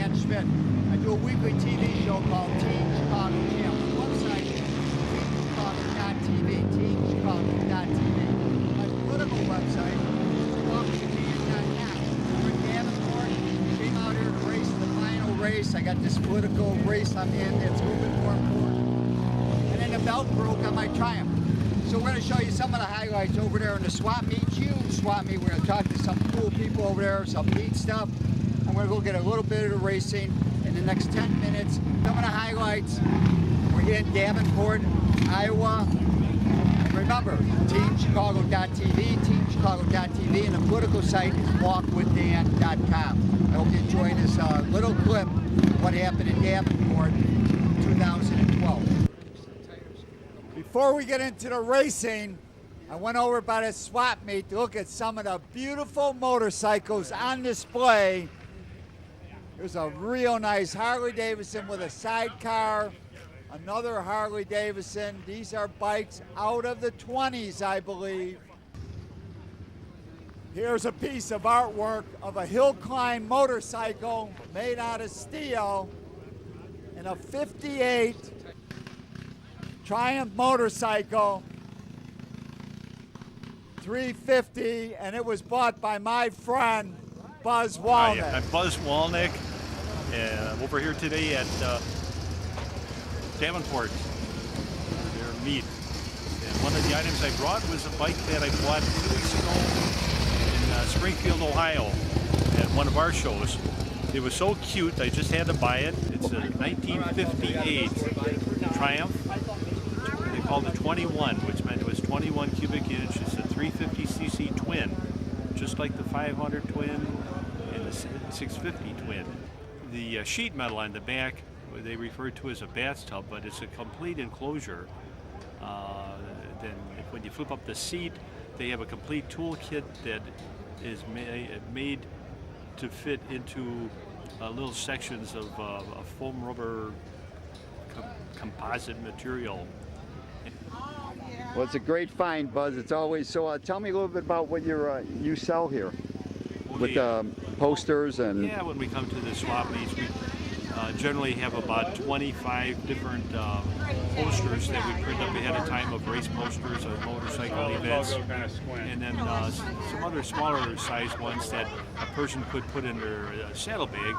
Dan Schmitt. I do a weekly TV show called Team Chicago Champ. The website is teamchicago.tv, teamchicago.tv. My political website is walkingtheman.com. We're in Davenport. Came out here to race the final race. I got this political race I'm in that's a little bit more important. And then the belt broke on my Triumph. So we're going to show you some of the highlights over there in the swap meet, huge swap meet. We're going to talk to some cool people over there, some neat stuff. I'm going to go get a little bit of the racing in the next 10 minutes. Some of the highlights, we're in Davenport, Iowa. And remember, teamchicago.tv, teamchicago.tv, and the political site is walkwithdan.com. I hope you enjoy this little clip of what happened in Davenport in 2012. Before we get into the racing, I went over by the swap meet to look at some of the beautiful motorcycles on display. There's a real nice Harley Davidson with a sidecar, another Harley Davidson. These are bikes out of the 20s, I believe. Here's a piece of artwork of a hill climb motorcycle made out of steel in a 58 Triumph motorcycle, 350, and it was bought by my friend Buzz Walnick. Hi, I'm Buzz Walnick, and I'm over here today at Davenport, their meet. And one of the items I brought was a bike that I bought 2 weeks ago in Springfield, Ohio, at one of our shows. It was so cute, I just had to buy it. It's a 1958 Triumph. They called it 21, which meant it was 21 cubic inch. It's a 350cc twin, just like the 500 twin and the 650 twin. The sheet metal on the back, they refer to as a bathtub, but it's a complete enclosure. Then when you flip up the seat, they have a complete toolkit that is made to fit into little sections of a foam rubber composite material. Well, it's a great find, Buzz. It's always so. Tell me a little bit about what you sell here, with posters and. Yeah, when we come to the swap meets, we generally have about 25 different posters that we print up ahead of time of race posters of motorcycle events, and then some other smaller size ones that a person could put in their saddlebag,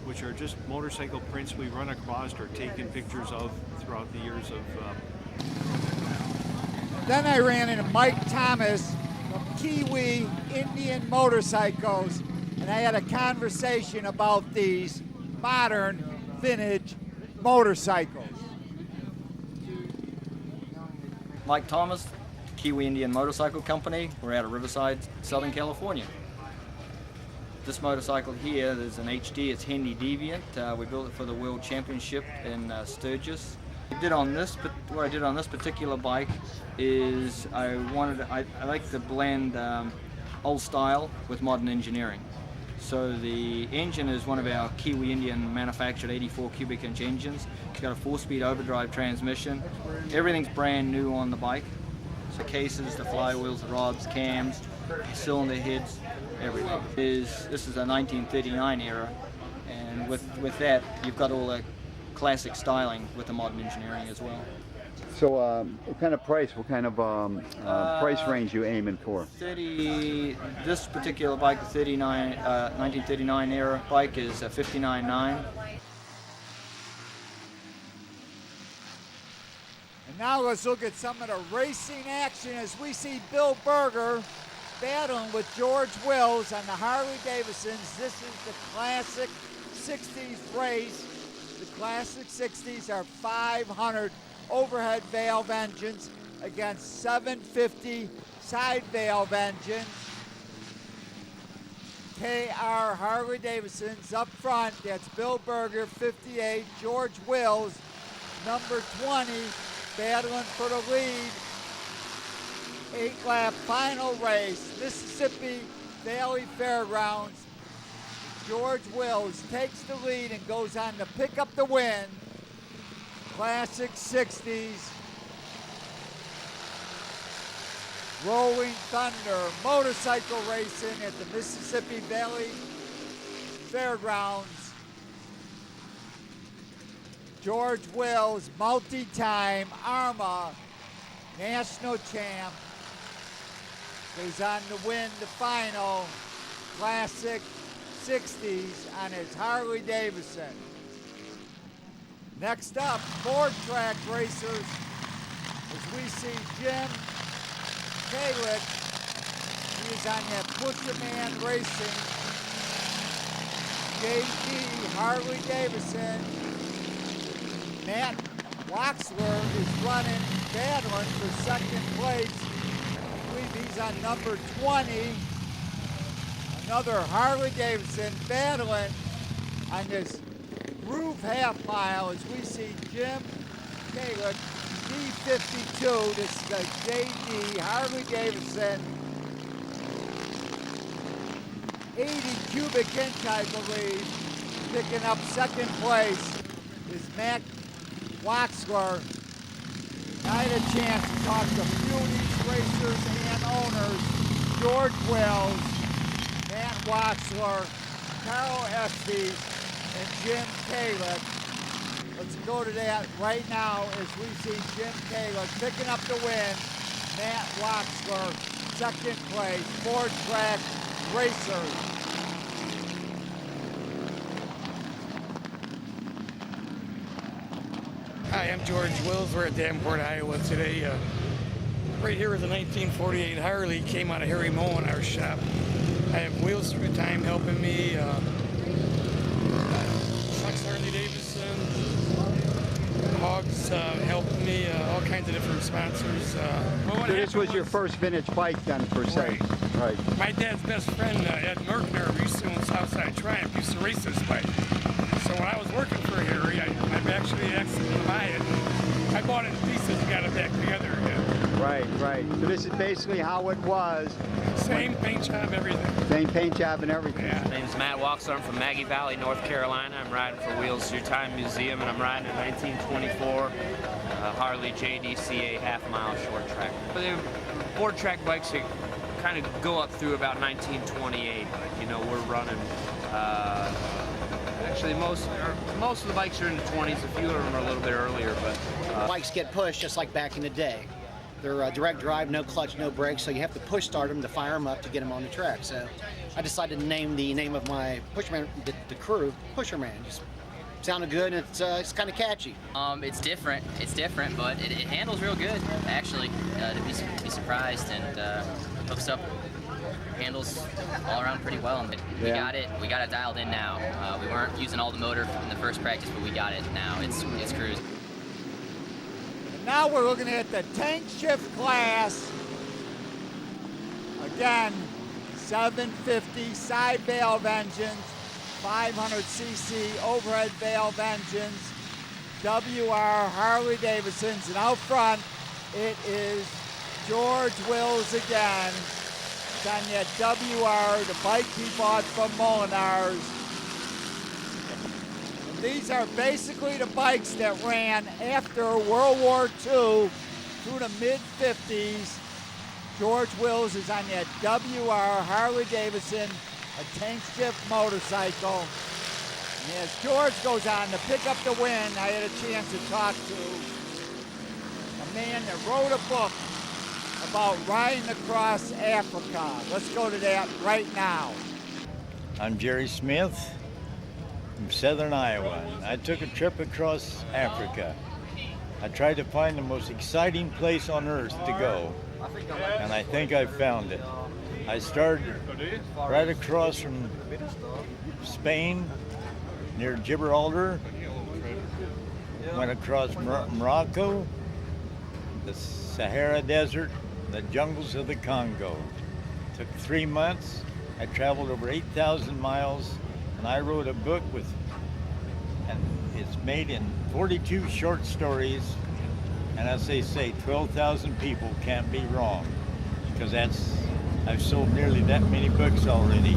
which are just motorcycle prints we run across or taken pictures of throughout the years of. Then I ran into Mike Thomas from Kiwi Indian Motorcycles, and I had a conversation about these modern vintage motorcycles. Mike Thomas, Kiwi Indian Motorcycle Company. We're out of Riverside, Southern California. This motorcycle here is an HD, it's Hendy Deviant. We built it for the World Championship in Sturgis. What I did on this particular bike is I like to blend old style with modern engineering. So the engine is one of our Kiwi Indian manufactured 84 cubic inch engines. It's got a 4-speed overdrive transmission. Everything's brand new on the bike. So cases, the flywheels, the rods, cams, cylinder heads, everything. This is a 1939 era, and with that you've got all the classic styling with the modern engineering as well. So what kind of price, price range you aiming for? This particular bike, the 1939 era bike, is $59,900. And now let's look at some of the racing action as we see Bill Berger battling with George Wills on the Harley Davidsons. This is the classic 60s race. The classic 60s are 500 overhead valve engines against 750 side valve engines. KR Harley Davidsons up front. That's Bill Berger, 58. George Wills, number 20, battling for the lead. 8-lap final race, Mississippi Valley Fairgrounds. George Wills takes the lead and goes on to pick up the win. Classic 60s. Rolling Thunder motorcycle racing at the Mississippi Valley Fairgrounds George Wills, multi-time ARMA national champ, goes on to win the final Classic 60s on his Harley Davidson. Next up, BOARDTRACK RACERS, as we see Jim Kalick. He's on that Pusherman Racing JD Harley Davidson. Matt Waxler is running, battling for second place. I believe he's on number 20. Another Harley Davidson battling on this Groove half mile as we see Jim Kalick, D52. This is the JD Harley Davidson. 80 cubic inch, I believe. Picking up second place is Matt Waxler. I had a chance to talk to a few of these racers and owners. George Wills, Matt Waxler, Carl Estes, and Jim Kalick. Let's go to that right now as we see Jim Kalick picking up the win. Matt Waxler, second place, BOARDTRACK RACERS. Hi, I'm George Wills. We're at Davenport, Iowa today. Right here is a 1948 Harley. Came out of Harry Moe in our shop. I have Wheels Through Time helping me. Chuck's Harley Davidson. Hogs helping me. All kinds of different sponsors. So this was your first vintage bike then, per se? Right. My dad's best friend, Ed Merkner, who used to own Southside Triumph, used to race this bike. So when I was working for Harry, I've actually accidentally to buy it. I bought it in pieces and got it back together again. Right, right. So this is basically how it was. Same paint job, everything. Same paint job and everything. Yeah. My name's Matt Waxler. I'm from Maggie Valley, North Carolina. I'm riding for Wheels Through Time Museum, and I'm riding a 1924 Harley JDCA half-mile short track. But the BOARDTRACK bikes kind of go up through about 1928. You know, we're running. Actually, most of the bikes are in the 20s. A few of them are a little bit earlier, but bikes get pushed just like back in the day. They're direct drive, no clutch, no brakes, so you have to push start them to fire them up to get them on the track. So I decided to name the name of my Pusherman, the crew, Pusherman. Just sounded good, and it's kind of catchy. It's different, but it handles real good, actually, to be surprised, and hooks up, handles all around pretty well. And we got it dialed in now. We weren't using all the motor in the first practice, but we got it now. It's cruising. Now we're looking at the tank shift class. Again, 750 side valve engines, 500cc overhead valve engines, WR Harley Davidsons, and out front it is George Wills again. It's on that WR, the bike he bought from Molinar's. These are basically the bikes that ran after World War II through the mid-50s. George Wills is on that WR Harley Davidson, a tank shift motorcycle. And as George goes on to pick up the win, I had a chance to talk to a man that wrote a book about riding across Africa. Let's go to that right now. I'm Jerry Smith from southern Iowa. I took a trip across Africa. I tried to find the most exciting place on earth to go, and I think I found it. I started right across from Spain near Gibraltar, went across Morocco, the Sahara Desert, the jungles of the Congo. Took 3 months. I traveled over 8,000 miles, and I wrote a book and it's made in 42 short stories, and as they say, 12,000 people can't be wrong, because I've sold nearly that many books already.